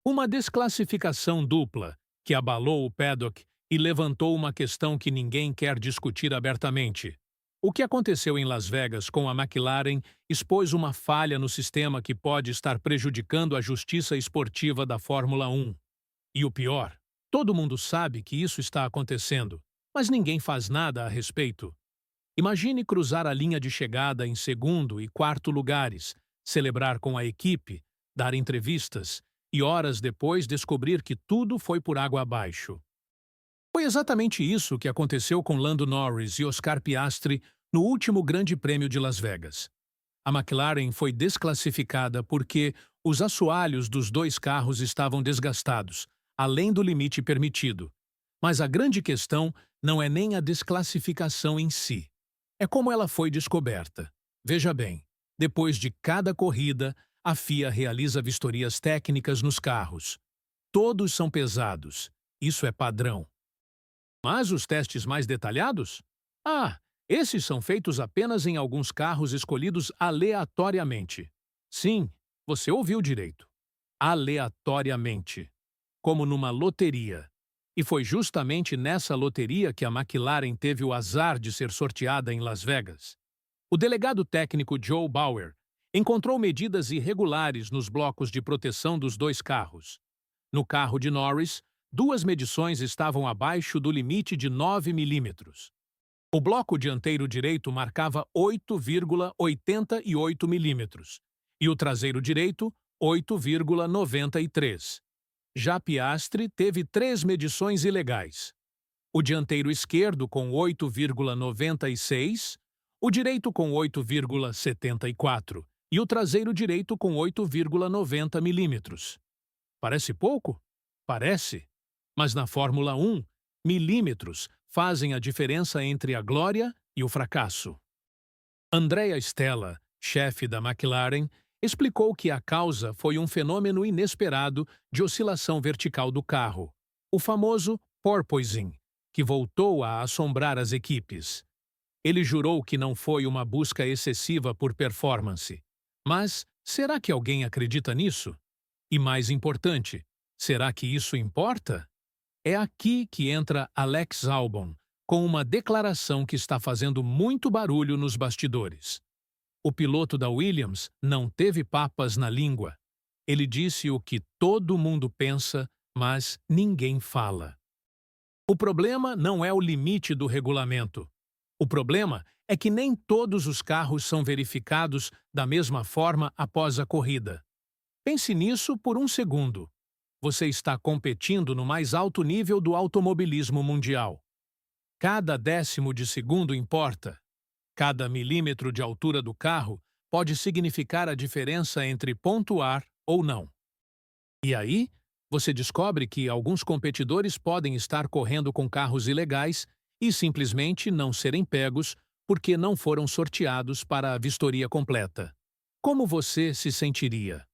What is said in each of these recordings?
Uma desclassificação dupla que abalou o paddock e levantou uma questão que ninguém quer discutir abertamente. O que aconteceu em Las Vegas com a McLaren expôs uma falha no sistema que pode estar prejudicando a justiça esportiva da Fórmula 1. E o pior, todo mundo sabe que isso está acontecendo, mas ninguém faz nada a respeito. Imagine cruzar a linha de chegada em segundo e quarto lugares, celebrar com a equipe, dar entrevistas e horas depois descobrir que tudo foi por água abaixo. Foi exatamente isso que aconteceu com Lando Norris e Oscar Piastri no último Grande Prêmio de Las Vegas. A McLaren foi desclassificada porque os assoalhos dos dois carros estavam desgastados, além do limite permitido. Mas a grande questão não é nem a desclassificação em si. É como ela foi descoberta. Veja bem, depois de cada corrida, a FIA realiza vistorias técnicas nos carros. Todos são pesados. Isso é padrão. Mas os testes mais detalhados? Esses são feitos apenas em alguns carros escolhidos aleatoriamente. Sim, você ouviu direito. Aleatoriamente. Como numa loteria. E foi justamente nessa loteria que a McLaren teve o azar de ser sorteada em Las Vegas. O delegado técnico Joe Bauer encontrou medidas irregulares nos blocos de proteção dos dois carros. No carro de Norris, duas medições estavam abaixo do limite de 9 milímetros. O bloco dianteiro direito marcava 8,88 milímetros e o traseiro direito 8,93. Já Piastri teve 3 medições ilegais. O dianteiro esquerdo com 8,96, o direito com 8,74 e o traseiro direito com 8,90 milímetros. Parece pouco? Parece. Mas na Fórmula 1, milímetros fazem a diferença entre a glória e o fracasso. Andrea Stella, chefe da McLaren, explicou que a causa foi um fenômeno inesperado de oscilação vertical do carro, o famoso porpoising, que voltou a assombrar as equipes. Ele jurou que não foi uma busca excessiva por performance. Mas será que alguém acredita nisso? E mais importante, será que isso importa? É aqui que entra Alex Albon, com uma declaração que está fazendo muito barulho nos bastidores. O piloto da Williams não teve papas na língua. Ele disse o que todo mundo pensa, mas ninguém fala. O problema não é o limite do regulamento. O problema é que nem todos os carros são verificados da mesma forma após a corrida. Pense nisso por um segundo. Você está competindo no mais alto nível do automobilismo mundial. Cada décimo de segundo importa. Cada milímetro de altura do carro pode significar a diferença entre pontuar ou não. E aí, você descobre que alguns competidores podem estar correndo com carros ilegais e simplesmente não serem pegos porque não foram sorteados para a vistoria completa. Como você se sentiria?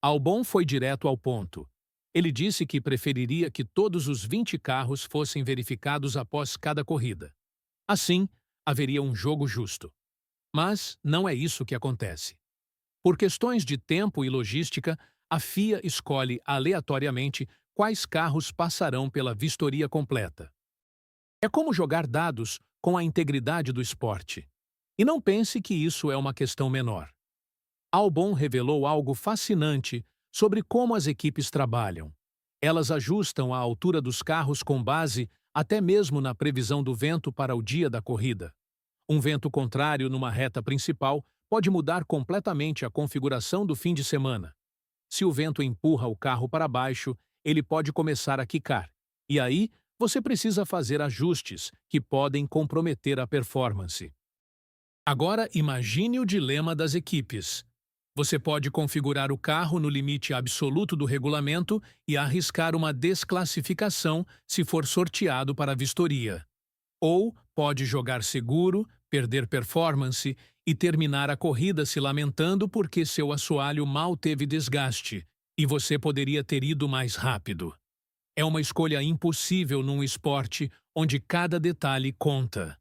Albon foi direto ao ponto. Ele disse que preferiria que todos os 20 carros fossem verificados após cada corrida. Assim, haveria um jogo justo. Mas não é isso que acontece. Por questões de tempo e logística, a FIA escolhe aleatoriamente quais carros passarão pela vistoria completa. É como jogar dados com a integridade do esporte. E não pense que isso é uma questão menor. Albon revelou algo fascinante sobre como as equipes trabalham. Elas ajustam a altura dos carros com base até mesmo na previsão do vento para o dia da corrida. Um vento contrário numa reta principal pode mudar completamente a configuração do fim de semana. Se o vento empurra o carro para baixo, ele pode começar a quicar. E aí, você precisa fazer ajustes que podem comprometer a performance. Agora, imagine o dilema das equipes. Você pode configurar o carro no limite absoluto do regulamento e arriscar uma desclassificação se for sorteado para a vistoria. Ou pode jogar seguro, perder performance e terminar a corrida se lamentando porque seu assoalho mal teve desgaste e você poderia ter ido mais rápido. É uma escolha impossível num esporte onde cada detalhe conta.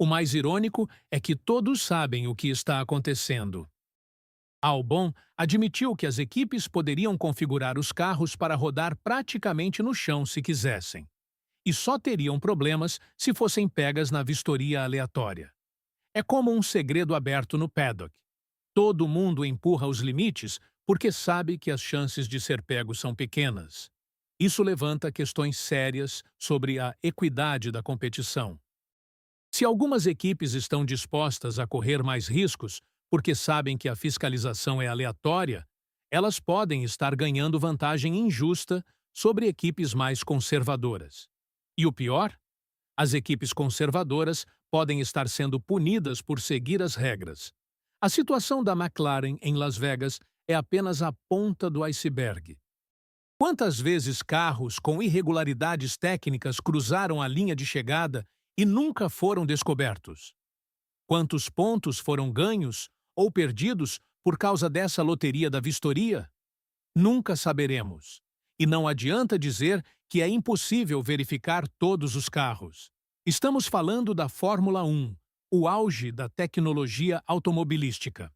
O mais irônico é que todos sabem o que está acontecendo. Albon admitiu que as equipes poderiam configurar os carros para rodar praticamente no chão se quisessem, e só teriam problemas se fossem pegas na vistoria aleatória. É como um segredo aberto no paddock. Todo mundo empurra os limites porque sabe que as chances de ser pego são pequenas. Isso levanta questões sérias sobre a equidade da competição. Se algumas equipes estão dispostas a correr mais riscos porque sabem que a fiscalização é aleatória, elas podem estar ganhando vantagem injusta sobre equipes mais conservadoras. E o pior? As equipes conservadoras podem estar sendo punidas por seguir as regras. A situação da McLaren em Las Vegas é apenas a ponta do iceberg. Quantas vezes carros com irregularidades técnicas cruzaram a linha de chegada e nunca foram descobertos? Quantos pontos foram ganhos ou perdidos por causa dessa loteria da vistoria? Nunca saberemos. E não adianta dizer que é impossível verificar todos os carros. Estamos falando da Fórmula 1, o auge da tecnologia automobilística.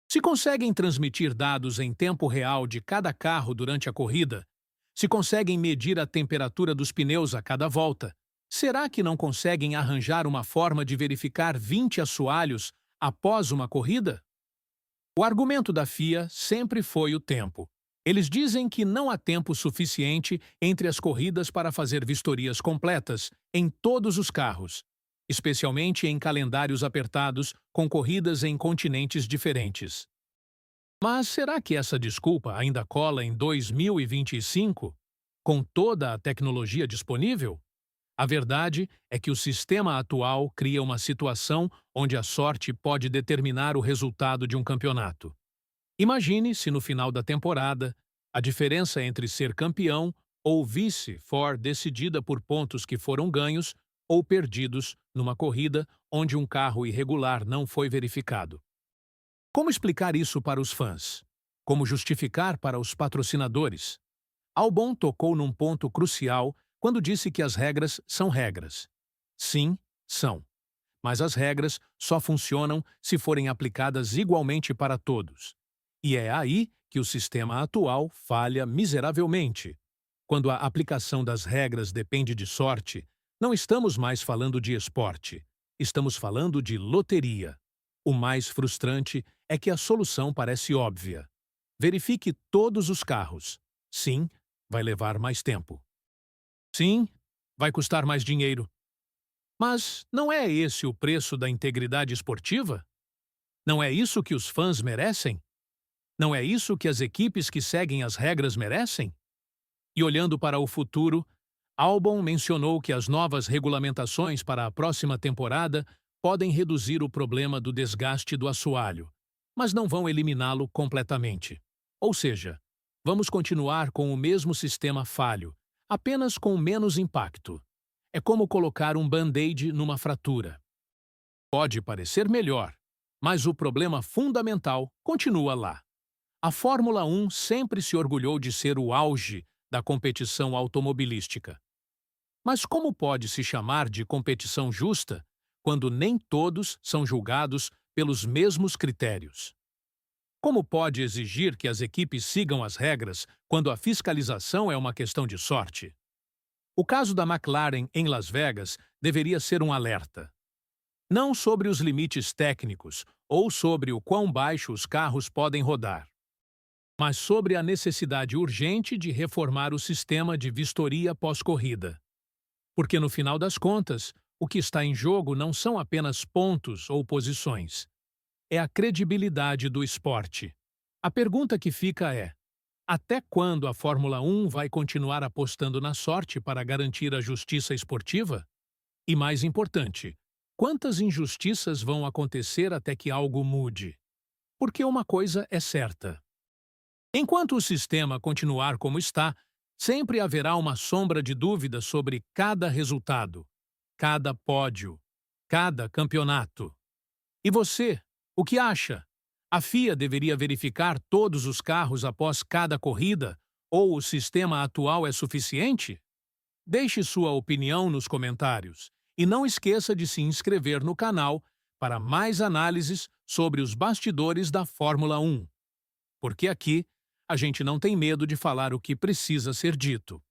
Se conseguem transmitir dados em tempo real de cada carro durante a corrida, se conseguem medir a temperatura dos pneus a cada volta, será que não conseguem arranjar uma forma de verificar 20 assoalhos após uma corrida? O argumento da FIA sempre foi o tempo. Eles dizem que não há tempo suficiente entre as corridas para fazer vistorias completas em todos os carros, especialmente em calendários apertados com corridas em continentes diferentes. Mas será que essa desculpa ainda cola em 2025, com toda a tecnologia disponível? A verdade é que o sistema atual cria uma situação onde a sorte pode determinar o resultado de um campeonato. Imagine se no final da temporada, a diferença entre ser campeão ou vice for decidida por pontos que foram ganhos ou perdidos numa corrida onde um carro irregular não foi verificado. Como explicar isso para os fãs? Como justificar para os patrocinadores? Albon tocou num ponto crucial quando disse que as regras são regras. Sim, são. Mas as regras só funcionam se forem aplicadas igualmente para todos. E é aí que o sistema atual falha miseravelmente. Quando a aplicação das regras depende de sorte, não estamos mais falando de esporte. Estamos falando de loteria. O mais frustrante é que a solução parece óbvia. Verifique todos os carros. Sim, vai levar mais tempo. Sim, vai custar mais dinheiro. Mas não é esse o preço da integridade esportiva? Não é isso que os fãs merecem? Não é isso que as equipes que seguem as regras merecem? E olhando para o futuro, Albon mencionou que as novas regulamentações para a próxima temporada podem reduzir o problema do desgaste do assoalho, mas não vão eliminá-lo completamente. Ou seja, vamos continuar com o mesmo sistema falho, apenas com menos impacto. É como colocar um band-aid numa fratura. Pode parecer melhor, mas o problema fundamental continua lá. A Fórmula 1 sempre se orgulhou de ser o auge da competição automobilística. Mas como pode se chamar de competição justa quando nem todos são julgados pelos mesmos critérios? Como pode exigir que as equipes sigam as regras quando a fiscalização é uma questão de sorte? O caso da McLaren em Las Vegas deveria ser um alerta. Não sobre os limites técnicos ou sobre o quão baixo os carros podem rodar, mas sobre a necessidade urgente de reformar o sistema de vistoria pós-corrida. Porque, no final das contas, o que está em jogo não são apenas pontos ou posições. É a credibilidade do esporte. A pergunta que fica é: até quando a Fórmula 1 vai continuar apostando na sorte para garantir a justiça esportiva? E mais importante, quantas injustiças vão acontecer até que algo mude? Porque uma coisa é certa. Enquanto o sistema continuar como está, sempre haverá uma sombra de dúvida sobre cada resultado, cada pódio, cada campeonato. E você, o que acha? A FIA deveria verificar todos os carros após cada corrida, ou o sistema atual é suficiente? Deixe sua opinião nos comentários e não esqueça de se inscrever no canal para mais análises sobre os bastidores da Fórmula 1. Porque aqui a gente não tem medo de falar o que precisa ser dito.